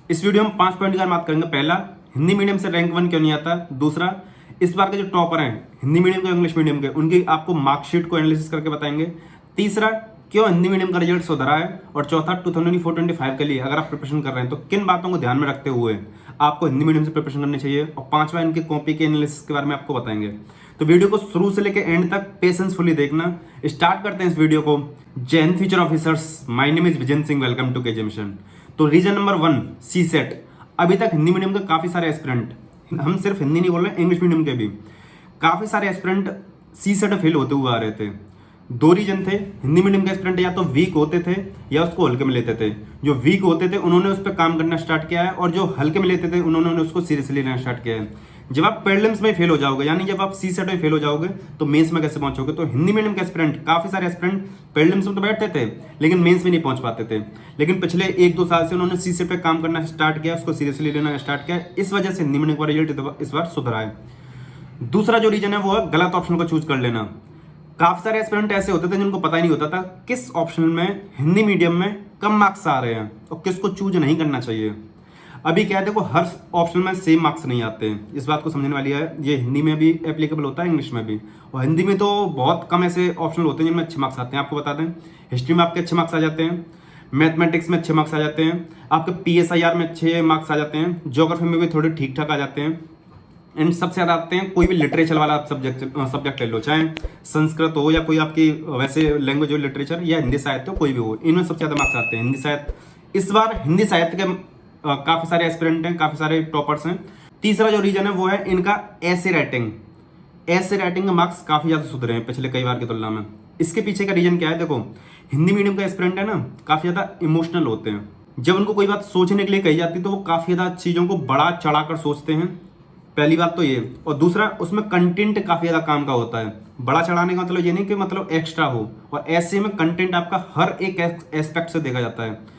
इस वीडियो में 5 पॉइंट की बात करेंगे। पहला, हिंदी मीडियम से रैंक 1 क्यों नहीं आता। दूसरा, इस बार के जो टॉपर हैं हिंदी मीडियम के इंग्लिश मीडियम के, उनकी आपको मार्कशीट को एनालिसिस करके बताएंगे। तीसरा, क्यों हिंदी मीडियम का रिजल्ट सुधरा है। और चौथा, 2024-25 के लिए अगर आप प्रिपरेशन कर रहे हैं तो किन बातों को ध्यान में रखते हुए आपको हिंदी मीडियम से प्रिपरेशन करनी चाहिए। और पांचवा, इनके कॉपी के एनालिसिस के बारे में आपको बताएंगे। तो वीडियो को शुरू से लेकर एंड तक पेशेंसफुली देखना। स्टार्ट करते हैं इस वीडियो को। जय हिंद future officers, my name is Vijan Singh, welcome to KJ mission. तो रीजन नंबर 1, सी सेट। अभी तक हिंदी मीडियम के काफी सारे एस्पिरेंट, हम सिर्फ हिंदी नहीं बोल रहे, इंग्लिश मीडियम के भी काफी सारे एस्पिरेंट सी सेट फेल होते हुए आ रहे थे। दो रीजन थे। हिंदी मीडियम के एस्पिरेंट या तो वीक होते थे या उसको हल्के में लेते थे। जो वीक होते थे उन्होंने उस पर काम करना स्टार्ट किया है, और जो हल्के में लेते थे उन्होंने उसको सीरियसली लेना स्टार्ट किया है। जब आप प्रीलिम्स में फेल हो जाओगे, यानी जब आप सी सेट में फेल हो जाओगे, तो मेंस में कैसे पहुंचोगे। तो हिंदी मीडियम के एस्पिरेंट, काफी सारे एस्पिरेंट प्रीलिम्स में तो बैठते थे लेकिन मेंस में नहीं पहुंच पाते थे। लेकिन पिछले 1-2 साल से उन्होंने सी सेट पे काम करना स्टार्ट किया, उसको सीरियसली लेना स्टार्ट किया। इस वजह से हिंदी मीडियम का रिजल्ट इस बार सुधरा है। दूसरा जो रीजन है वो है गलत ऑप्शन को चूज कर लेना। काफी सारे एस्पिरेंट ऐसे होते थे जिनको पता ही नहीं होता था किस ऑप्शन में हिंदी मीडियम में कम मार्क्स आ रहे हैं और किसको चूज नहीं करना चाहिए। अभी क्या है, देखो, हर ऑप्शन में सेम मार्क्स नहीं आते हैं, इस बात को समझने वाली है। ये हिंदी में भी एप्लीकेबल होता है, इंग्लिश में भी। और हिंदी में तो बहुत कम ऐसे ऑप्शन होते हैं जिनमें अच्छे मार्क्स आते हैं। आपको बता दें, हिस्ट्री में आपके अच्छे मार्क्स आ जाते हैं, मैथमेटिक्स में अच्छे मार्क्स आ जाते हैं, आपके PSIR में अच्छे मार्क्स आ जाते हैं, ज्योग्राफी में भी थोड़े ठीक ठाक आ जाते हैं। एंड सबसे ज़्यादा आते हैं कोई भी लिटरेचर वाला आप सब्जेक्ट ले लो, चाहे संस्कृत हो या कोई आपकी वैसे लैंग्वेज हो, लिटरेचर या हिंदी साहित्य हो, कोई भी हो, इनमें सबसे ज़्यादा मार्क्स आते हैं हिंदी साहित्य। इस बार हिंदी साहित्य के काफ़ी सारे एस्पिरेंट हैं, काफ़ी सारे टॉपर्स हैं। तीसरा जो रीजन है वो है इनका ऐसे राइटिंग। ऐसे राइटिंग के मार्क्स काफ़ी ज़्यादा सुधरे हैं पिछले कई बार की तुलना में। इसके पीछे का रीजन क्या है, देखो, हिंदी मीडियम का एस्पिरेंट है ना, काफ़ी ज़्यादा इमोशनल होते हैं। जब उनको कोई बात सोचने के लिए कही जाती है तो वो काफ़ी ज़्यादा चीज़ों को बड़ा चढ़ाकर सोचते हैं। पहली बात तो ये। और दूसरा, उसमें कंटेंट काफ़ी ज़्यादा काम का होता है। बड़ा चढ़ाने का मतलब ये नहीं कि मतलब एक्स्ट्रा हो, और ऐसे में कंटेंट आपका हर एक एस्पेक्ट से देखा जाता है।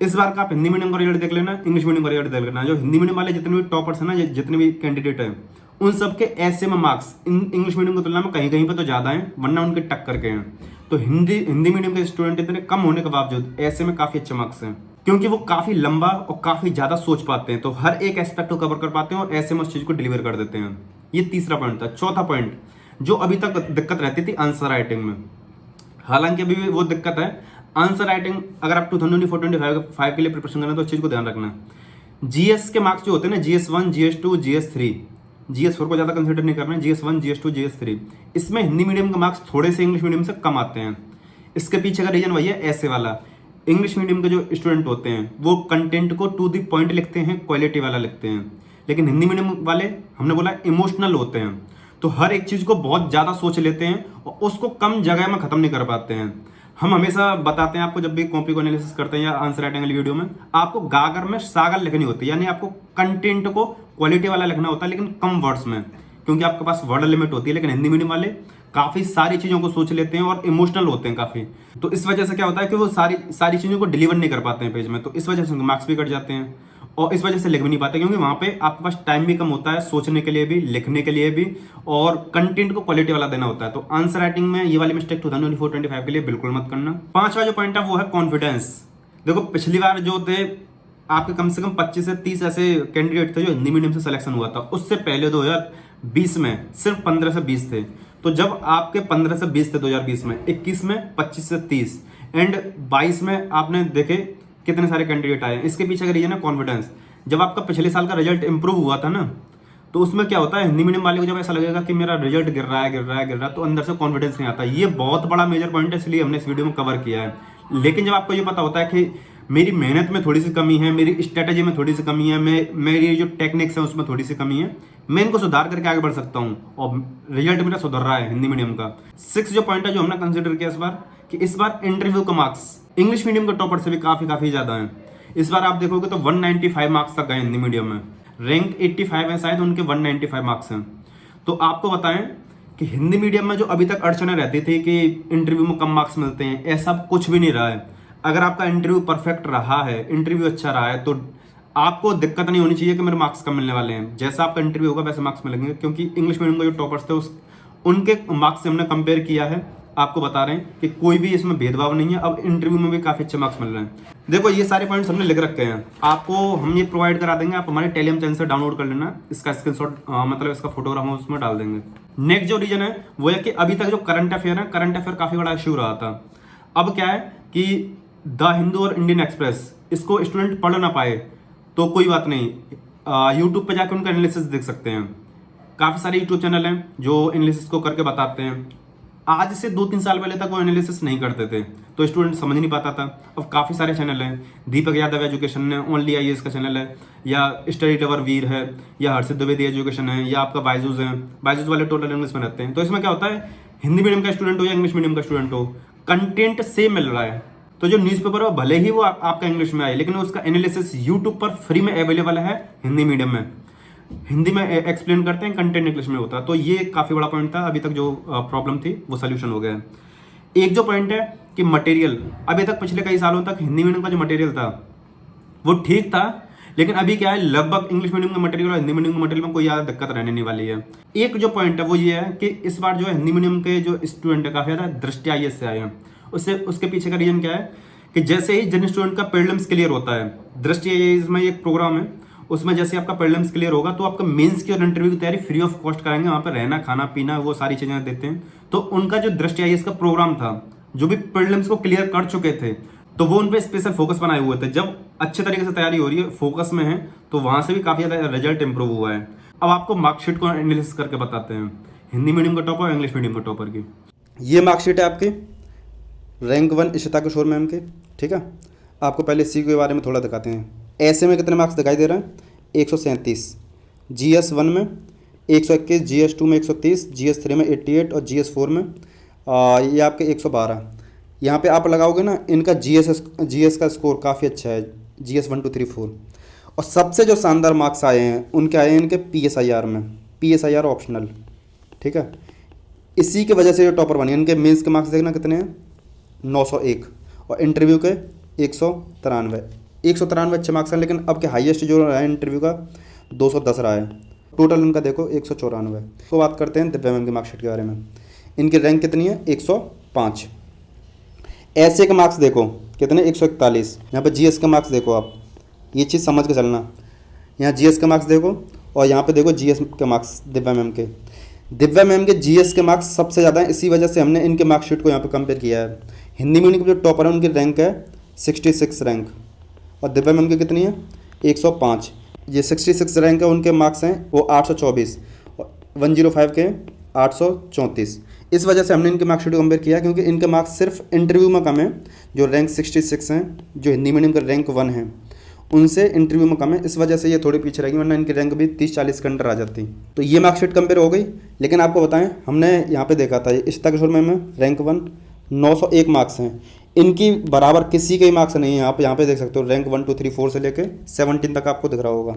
इस बार का आप हिंदी मीडियम का रिजल्ट देख लेना, इंग्लिश मीडियम का रिजल्ट देख लेना। जो हिंदी मीडियम वाले जितने भी टॉपर्स हैं ना, जितने भी कैंडिडेट हैं, उन सबके ऐसे में मार्क्स इंग्लिश मीडियम की तुलना में कहीं कहीं पर तो ज़्यादा हैं, वरना उनके टक्कर के हैं। तो हिंदी मीडियम के स्टूडेंट इतने कम होने के बावजूद ऐसे में काफ़ी अच्छे मार्क्स हैं, क्योंकि वो काफ़ी लंबा और काफ़ी ज़्यादा सोच पाते हैं, तो हर एक एस्पेक्ट को कवर कर पाते हैं और ऐसे में उस चीज़ को डिलीवर कर देते हैं। ये तीसरा पॉइंट था। चौथा पॉइंट, जो अभी तक दिक्कत रहती थी आंसर राइटिंग में, हालांकि अभी भी वो दिक्कत है। आंसर राइटिंग अगर आप 2024-25 के लिए प्रिपरेशन करना है तो उस चीज़ को ध्यान रखना। GS के मार्क्स जो होते हैं ना, GS1, GS2, GS3, GS4 को ज़्यादा कंसिडर नहीं करना है, GS1, GS2, GS3, इसमें हिंदी मीडियम के मार्क्स थोड़े से इंग्लिश मीडियम से कम आते हैं। इसके पीछे का रीजन वही है, ऐसे वाला। इंग्लिश मीडियम के जो स्टूडेंट होते हैं वो कंटेंट को टू द पॉइंट लिखते हैं, क्वालिटी वाला लिखते हैं, लेकिन हिंदी मीडियम वाले, हमने बोला, इमोशनल होते हैं। तो हर एक चीज़ को बहुत ज़्यादा सोच लेते हैं और उसको कम जगह में ख़त्म नहीं कर पाते हैं। हम हमेशा बताते हैं आपको, जब भी कॉपी को एनालिसिस करते हैं या आंसर राइटिंग वाली वीडियो में, आपको गागर में सागर लिखनी होती है, यानी आपको कंटेंट को क्वालिटी वाला लिखना होता है, लेकिन कम वर्ड्स में, क्योंकि आपके पास वर्ड लिमिट होती है। लेकिन हिंदी मीडियम वाले काफ़ी सारी चीज़ों को सोच लेते हैं और इमोशनल होते हैं काफ़ी। तो इस वजह से क्या होता है कि वो सारी चीज़ों को डिलीवर नहीं कर पाते हैं पेज में, तो इस वजह से उनके मार्क्स भी कट जाते हैं और इस वजह से लिख भी नहीं पाते, क्योंकि वहाँ पे आपके पास टाइम भी कम होता है सोचने के लिए भी, लिखने के लिए भी, और कंटेंट को क्वालिटी वाला देना होता है। तो आंसर राइटिंग में ये वाली मिस्टेक 2024-25 के लिए बिल्कुल मत करना। पांचवा जो पॉइंट है वो है कॉन्फिडेंस। देखो, पिछली बार जो थे आपके कम से कम 25 से 30 ऐसे कैंडिडेट थे जो हिंदी मीडियम से सिलेक्शन हुआ था। उससे पहले 2020 में सिर्फ 15 से 20 थे। तो जब आपके 15 से 20 थे 2020 में, 21 में 25 से 30 एंड 22 में आपने देखे कितने सारे कैंडिडेट आए हैं। इसके पीछे का रीजन है कॉन्फिडेंस। जब आपका पिछले साल का रिजल्ट इंप्रूव हुआ था ना, तो उसमें क्या होता है, हिंदी मीडियम वाले को जब ऐसा लगेगा कि मेरा रिजल्ट गिर रहा है, तो अंदर से कॉन्फिडेंस नहीं आता। ये बहुत बड़ा मेजर पॉइंट है, इसलिए हमने इस वीडियो में कवर किया है। लेकिन जब आपको ये पता होता है कि मेरी मेहनत में थोड़ी सी कमी है, मेरी स्ट्रेटेजी में थोड़ी सी कमी है, मेरी जो टेक्निक्स है उसमें थोड़ी सी कमी है, मैं इनको सुधार करके आगे बढ़ सकता हूँ और रिजल्ट मेरा सुधर रहा है हिंदी मीडियम का। 6 जो पॉइंट है जो हमने कंसिडर किया इस बार, कि इस बार इंटरव्यू का मार्क्स इंग्लिश मीडियम के टॉपर से भी काफ़ी ज़्यादा है। इस बार आप देखोगे तो 195 मार्क्स तक गए हिंदी मीडियम में। रैंक 85 है शायद, उनके 195 मार्क्स हैं। तो आपको बताएं कि हिंदी मीडियम में जो अभी तक अड़चने रहती थी कि इंटरव्यू में कम मार्क्स मिलते हैं, ऐसा कुछ भी नहीं रहा है। अगर आपका इंटरव्यू परफेक्ट रहा है, इंटरव्यू अच्छा रहा है, तो आपको दिक्कत नहीं होनी चाहिए कि मेरे मार्क्स कम मिलने वाले हैं। जैसा आपका इंटरव्यू होगा वैसे मार्क्स मिलेंगे, क्योंकि इंग्लिश मीडियम के जो टॉपर्स थे उनके मार्क्स से हमने कंपेयर किया है आपको बता रहे हैं कि कोई भी इसमें भेदभाव नहीं है। अब इंटरव्यू में भी काफ़ी अच्छे मार्क्स मिल रहे हैं। देखो ये सारे पॉइंट्स हमने लिख रखे हैं, आपको हम ये प्रोवाइड करा देंगे, आप हमारे टेलीग्राम चैनल से डाउनलोड कर लेना, इसका स्क्रीनशॉट मतलब इसका फोटोग्राफ हम उसमें डाल देंगे। नेक्स्ट जो रीजन है वो है कि अभी तक जो करंट अफेयर है, करंट अफेयर काफ़ी बड़ा इश्यू रहा था। अब क्या है कि द हिंदू और इंडियन एक्सप्रेस इसको स्टूडेंट पढ़ ना पाए तो कोई बात नहीं, यूट्यूब पे जाकर उनका एनालिसिस देख सकते हैं। काफ़ी सारे यूट्यूब चैनल हैं जो एनालिसिस को करके बताते हैं। आज से 2-3 साल पहले तक वो एनालिसिस नहीं करते थे तो स्टूडेंट समझ नहीं पाता था। अब काफ़ी सारे चैनल हैं, दीपक यादव एजुकेशन है, ओनली आईएएस का चैनल है, या स्टडी टवर वीर है, या हर्षित द्विवेदी एजुकेशन है, या आपका बायजूस है। बायजूस वाले टोटल इंग्लिश में रहते हैं। तो इसमें क्या होता है, हिंदी मीडियम का स्टूडेंट हो या इंग्लिश मीडियम का स्टूडेंट हो, कंटेंट सेम मिल रहा है। तो जो न्यूज़पेपर है भले ही वो आपका इंग्लिश में आए, लेकिन उसका एनालिसिस यूट्यूब पर फ्री में अवेलेबल है हिंदी मीडियम में। हिंदी में एक्सप्लेन करते हैं, कंटेंट इंग्लिश में होता है। तो ये काफ़ी बड़ा पॉइंट था, अभी तक जो प्रॉब्लम थी वो सोल्यूशन हो गया है। एक जो पॉइंट है कि मटेरियल, अभी तक पिछले कई सालों तक हिंदी मीडियम का जो मटेरियल था वो ठीक था, लेकिन अभी क्या है, लगभग इंग्लिश मीडियम का मटेरियल और हिंदी मीडियम के मटेरियल में कोई ज़्यादा दिक्कत रहने नहीं वाली है। एक जो पॉइंट है वो ये है कि इस बार जो है हिंदी मीडियम के जो स्टूडेंट है काफ़ी ज़्यादा दृष्टि आईएएस से आए हैं। उसके पीछे का रीजन क्या है कि जैसे ही जिन स्टूडेंट का प्रीलिम्स क्लियर होता है, दृष्टि आईएएस में एक प्रोग्राम है, उसमें जैसे आपका प्रीलिम्स क्लियर होगा तो आपका मेंस की और इंटरव्यू की तैयारी फ्री ऑफ कॉस्ट कराएंगे। वहाँ पर रहना खाना पीना वो सारी चीज़ें देते हैं। तो उनका जो दृष्टि आईएएस का प्रोग्राम था, जो भी प्रीलिम्स को क्लियर कर चुके थे, तो वो उन पर स्पेशल फोकस बनाए हुए थे। जब अच्छे तरीके से तैयारी हो रही है, फोकस में है, तो वहाँ से भी काफ़ी ज़्यादा रिजल्ट इंप्रूव हुआ है। अब आपको मार्कशीट को एनालिसिस करके बताते हैं हिंदी मीडियम का टॉपर और इंग्लिश मीडियम का टॉपर की। ये मार्कशीट है आपकी रैंक 1 इशिता किशोर मैम की, ठीक है। आपको पहले इसी के बारे में थोड़ा दिखाते हैं। ऐसे में कितने मार्क्स दिखाई दे रहे हैं, 137, GS 1 में 121, GS 2 में 130, GS 3 में 88 और GS 4 में ये आपके 112। यहाँ पे आप लगाओगे ना, इनका GS का स्कोर काफ़ी अच्छा है, GS 1 2 3 4। और सबसे जो शानदार मार्क्स आए हैं उनके आए हैं इनके PSIR में, PSIR ऑप्शनल, ठीक है। इसी की वजह से जो टॉपर बने। इनके मेंस के मार्क्स देखना कितने हैं, 901, और इंटरव्यू के 193 अच्छे मार्क्स हैं। लेकिन अब के हाईएस्ट जो रहा है इंटरव्यू का 210 रहा है, टोटल इनका देखो 194। तो बात करते हैं दिव्या मैम की मार्कशीट के बारे में। इनकी रैंक कितनी है, 105। ऐसे के मार्क्स देखो कितने, 141। यहाँ पर GS के मार्क्स देखो, आप ये चीज़ समझ के चलना। यहाँ GS के मार्क्स देखो और यहाँ पे देखो GS के मार्क्स दिव्या मैम के। दिव्या मैम के GS के मार्क्स सबसे ज़्यादा हैं, इसी वजह से हमने इनके मार्कशीट को यहाँ पे कंपेयर किया है। हिंदी मीडियम के जो टॉपर है उनकी रैंक है 66 रैंक, और दिव्या मैम की कितनी है, 105। ये 66 रैंक है, उनके मार्क्स हैं वो 824, और 105 के 834। इस वजह से हमने इनके मार्कशीट को कंपेयर किया, क्योंकि इनके मार्क्स सिर्फ इंटरव्यू में कम है। जो रैंक 66 हैं, जो हिंदी मीडियम का रैंक 1 है, उनसे इंटरव्यू में कम है। इस वजह से ये थोड़ी पीछे रहेगी, वरना इनकी रैंक भी 30-40 के अंडर आ जाती। तो ये मार्कशीट कंपेयर हो गई। लेकिन आपको बताएं, हमने यहाँ पे देखा था इशिता किशोर मैम में रैंक 1 901 मार्क्स हैं। इनकी बराबर किसी के ही मार्क्स नहीं है। आप यहाँ पे देख सकते हो, रैंक 1 2 3 4 से लेके 17 तक आपको दिख रहा होगा।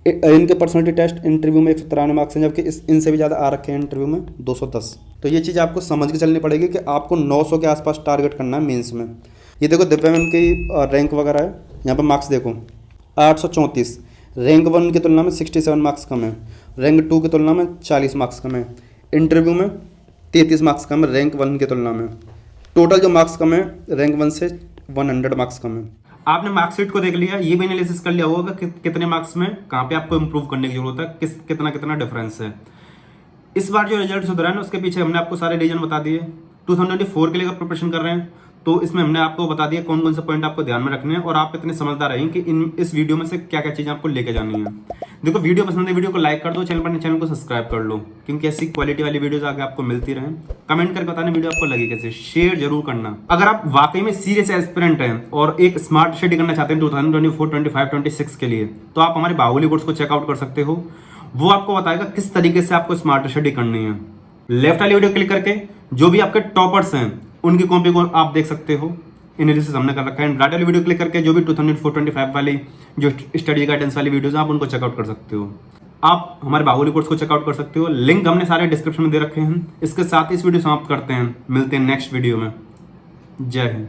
इनके पर्सनैलिटी टेस्ट इंटरव्यू में 193 मार्क्स हैं, जबकि इनसे भी ज़्यादा आ रखे हैं इंटरव्यू में 210। तो ये चीज़ आपको समझ के चलनी पड़ेगी कि आपको 900 के आसपास टारगेट करना है मेंस में। ये देखो दिव्या मैम की रैंक वगैरह है, यहाँ पर मार्क्स देखो 834। रैंक 1 की तुलना में 67 मार्क्स कम है, रैंक 2 की तुलना में 40 मार्क्स कम है, इंटरव्यू में 33 मार्क्स कम है रैंक 1 की तुलना में। टोटल जो मार्क्स कम है रैंक 1 से 100 मार्क्स कम है। आपने मार्कशीट को देख लिया, ये भी एनालिसिस कर लिया होगा कि कितने मार्क्स में कहाँ पे आपको इंप्रूव करने की जरूरत है, कितना डिफरेंस है। इस बार जो रिजल्ट सुधरा है ना, उसके पीछे हमने आपको सारे रीजन बता दिए। 2024 के लिए अगर प्रिपरेशन कर रहे हैं तो इसमें हमने आपको बता दिया कौन कौन से पॉइंट आपको ध्यान में रखने हैं, और आप इतने समझदार रहें कि इस वीडियो में से क्या क्या चीज़ें आपको लेके जानी है। देखो वीडियो पसंद है, वीडियो को लाइक कर दो, चैनल को सब्सक्राइब कर लो, क्योंकि ऐसी क्वालिटी वाली वीडियोस आगे आपको मिलती रहें। कमेंट करके बताना वीडियो आपको लगी कैसे, शेयर जरूर करना। अगर आप वाकई में सीरियस एस्पिरेंट हैं और एक स्मार्ट स्टडी करना चाहते हैं 2024, 25, 26 के लिए, तो आप हमारे बाहुली कोर्स को चेकआउट कर सकते हो। वो आपको बताएगा किस तरीके से आपको स्मार्ट स्टडी करनी है। लेफ्ट वाली वीडियो क्लिक करके जो भी आपके टॉपर्स हैं उनकी कॉपी को आप देख सकते हो, एनालिसिस हमने कर रखा है। राइट वाली वीडियो क्लिक करके जो भी 2024-25 वाली जो स्टडी गाइडेंस वाली वीडियोस हैं आप उनको चेकआउट कर सकते हो। आप हमारे बाहुली कोर्स को चेकआउट कर सकते हो, लिंक हमने सारे डिस्क्रिप्शन में दे रखे हैं। इसके साथ इस वीडियो समाप्त करते हैं, मिलते हैं नेक्स्ट वीडियो में। जय हिंद।